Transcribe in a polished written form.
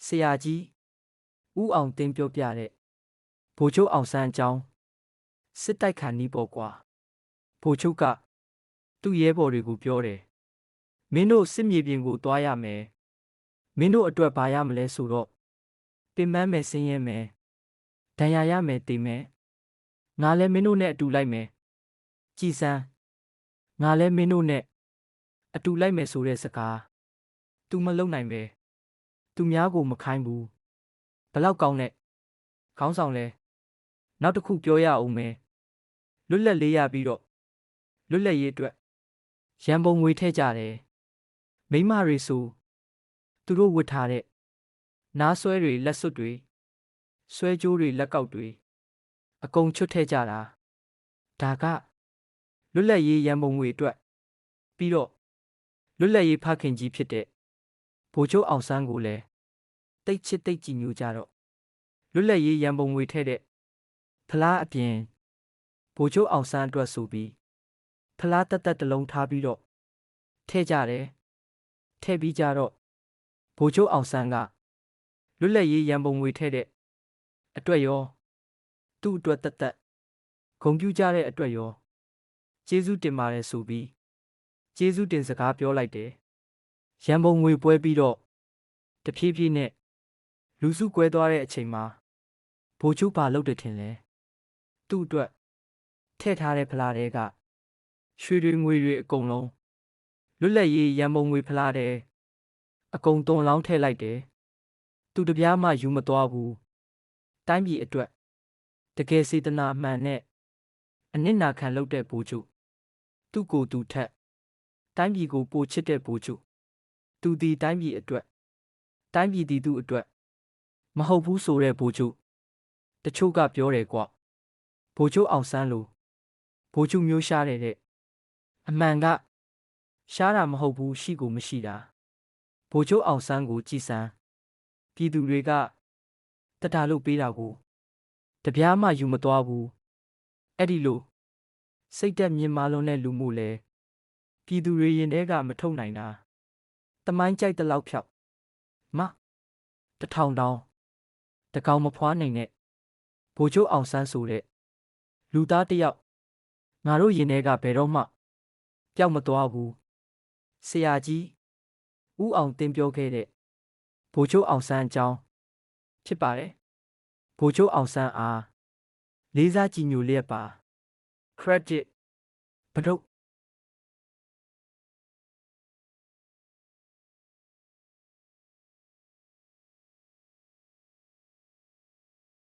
ဆရာကြီးဦးအောင်သိန်းပြောပြတဲ့ဗိုလ်ချုပ်အောင်ဆန်းအကြောင်းစစ်တိုက်ခံနီးပေါ့ကွာဗိုလ်ချုပ်ကသူ့ရဲဘော်တွေကိုပြောတယ်မင်းတို့စစ်မြေပြင်ကိုသွားရမယ်မင်းတို့အတွက်ဘာရမလဲဆိုတော့ပင်ပန်းမယ်ဆင်းရဲမယ်ဒဏ်ရာရမယ်တေမယ်ငါလည်းမင်းတို့နဲ့အတူလိုက်မယ်ကြည်စမ်းငါလည်းမင်းတို့နဲ့အတူလိုက်မယ်ဆိုတဲ့စကား तू မလုံနိုင်ပဲသူများကိုမခိုင်းဘူးဘလောက်ကောင်းနဲ့ခေါင်းဆောင်လဲနောက်တစ်ခုပြောရအောင်မယ်လွတ်လပ်လေးရပြီးတော့လွတ်လပ်ရေးအတွက်ရန်ပုံငွေထည့်ကြတယ်မိမတွေဆိုသူတို့ဝတ်ထားတဲ့နားဆွဲတွေလက်စွပ်တွေဆွဲကြိုးတွေလက်ကောက်တွေအကုန်ချွတ်ထည့်ကြတာဒါကလွတ်လပ်ရေးရန်ပုံငွေအတွက်ပြီးတော့လွတ်လပ်ရေးဖခင်ကြီးဖြစ်တဲ့ဗိုလ်ချုပ်အောင်ဆန်းကိုလည်းတိတ်ချစ်တိတ်ကြည်ညိုကြတော့လွတ်လပ်ရေးရန်ပုံငွေထည့်တဲ့ဖလားအပြင်ဗိုလ်ချုပ်အောင်ဆန်းအတွက်ဆိုပြီးဖလားတက်တက်တစ်လုံးထားပြီးတော့ထည့်ကြတယ်ထည့်ပြီးကြတော့ဗိုလ်ချုပ်အောင်ဆန်းကလွတ်လပ်ရေးရန်ပုံငွေထည့်တဲ့အတွက်ရောသူ့အတွက်တက်တက်ဂုဏ်ပြုကြတဲ့အတွက်ရောကျေးဇူးတင်ပါတယ်ဆိုပြီးကျေးဇူးတင်စကားပြောလိုက်တယ်ရန်ပုံငွေပွဲပြီးတော့တဖြည်းဖြည်းနဲ့လူစုကွဲသွားတဲ့အချိန်မှာဗိုလ်ချုပ်ဘာလုပ်တယ်ထင်လဲသူ့အတွက်ထည့်ထားတဲ့ဖလားတွေကရွှေတွေငွေတွေအကုန်လုံးလွတ်လပ်ရေးရန်ပုံငွေဖလားတဲ့အကုန်သွန်လောင်းထည့်လိုက်တယ်သူတပြားမှယူမသွားဘူးတိုင်းပြည်အတွက်တကယ်စေတနာအမှန်နဲ့အနစ်နာခံလုပ်တဲ့ဗိုလ်ချုပ်သူ့ကိုယ်သူထက်တိုင်းပြည်ကိုပိုချစ်တဲ့ဗိုလ်ချုပ်သူဒီတိုင်းပြည်အတွက်တိုင်းပြည်သူအတွက်မဟုတ်ဘူးဆိုတဲ့ဗိုလ်ချုပ်တချို့ကပြောတယ်ကွဗိုလ်ချုပ်အောင်ဆန်းလို့ဗိုလ်ချုပ်မျိုးရှားတဲ့အမှန်ကရှားတာမဟုတ်ဘူးရှိကိုမရှိတာဗိုလ်ချုပ်အောင်ဆန်းကိုကြည်စမ်းပြည်သူတွေကတတာလို့ပေးတာကိုတပြားမှယူမသွားဘူးအဲ့ဒီလိုစိတ်သက်မြင်မာလွန်တဲ့လူမှုလဲပြည်သူတွေရင်ထဲကမထုတ်နိုင်တာတမိုင်းကြိုက်တဲ့လောက်ဖြောက်မတစ်ထောင်တောင်တကောင်မဖွားနိုင်တဲ့ဗိုလ်ချုပ်အောင်ဆန်းဆိုတဲ့လူသားတစ်ယောက်ငါတို့ရင်ထဲကဘယ်တော့မှပျောက်မသွားဘူးဆရာကြီးဦးအောင်တင်ပြောခဲ့တဲ့ဗိုလ်ချုပ်အောင်ဆန်းအကြောင်းဖြစ်ပါတယ်ဗိုလ်ချုပ်အောင်ဆန်းအားလေးစားကြည်ညိုလျက်ပါ credit ဘဒုတ်